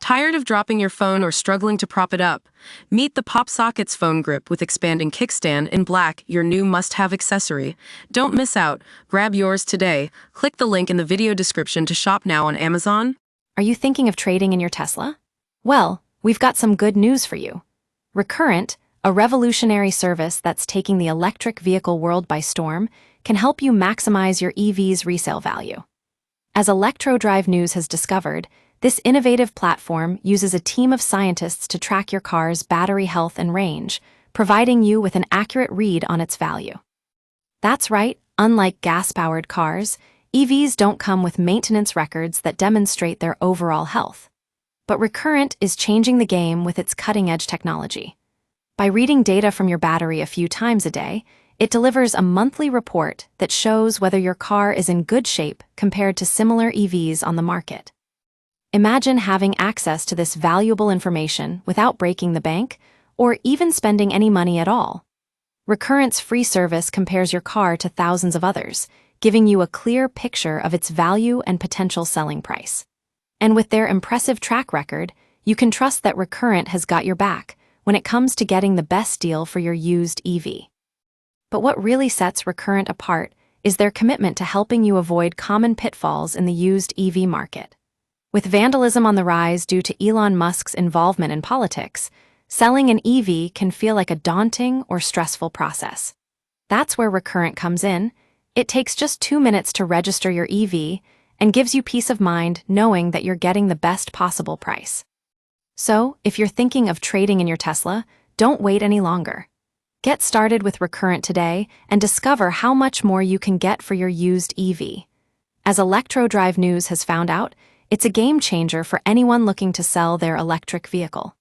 Tired of dropping your phone or struggling to prop it up? Meet the Pop Sockets phone grip with expanding kickstand in black, your new must-have accessory. Don't miss out. Grab yours today. Click the link in the video description to shop now on Amazon. Are you thinking of trading in your Tesla? Well, we've got some good news for you. Recurrent, a revolutionary service that's taking the electric vehicle world by storm, can help you maximize your EV's resale value. As ElectroDrive News has discovered, this innovative platform uses a team of scientists to track your car's battery health and range, providing you with an accurate read on its value. That's right, unlike gas-powered cars, EVs don't come with maintenance records that demonstrate their overall health. But Recurrent is changing the game with its cutting-edge technology. By reading data from your battery a few times a day, it delivers a monthly report that shows whether your car is in good shape compared to similar EVs on the market. Imagine having access to this valuable information without breaking the bank or even spending any money at all. Recurrent's free service compares your car to thousands of others, giving you a clear picture of its value and potential selling price. And with their impressive track record, you can trust that Recurrent has got your back when it comes to getting the best deal for your used EV. But what really sets Recurrent apart is their commitment to helping you avoid common pitfalls in the used EV market. With vandalism on the rise due to Elon Musk's involvement in politics, selling an EV can feel like a daunting or stressful process. That's where Recurrent comes in. It takes just 2 minutes to register your EV and gives you peace of mind knowing that you're getting the best possible price. So, if you're thinking of trading in your Tesla, don't wait any longer. Get started with Recurrent today and discover how much more you can get for your used EV. As ElectroDrive News has found out, it's a game changer for anyone looking to sell their electric vehicle.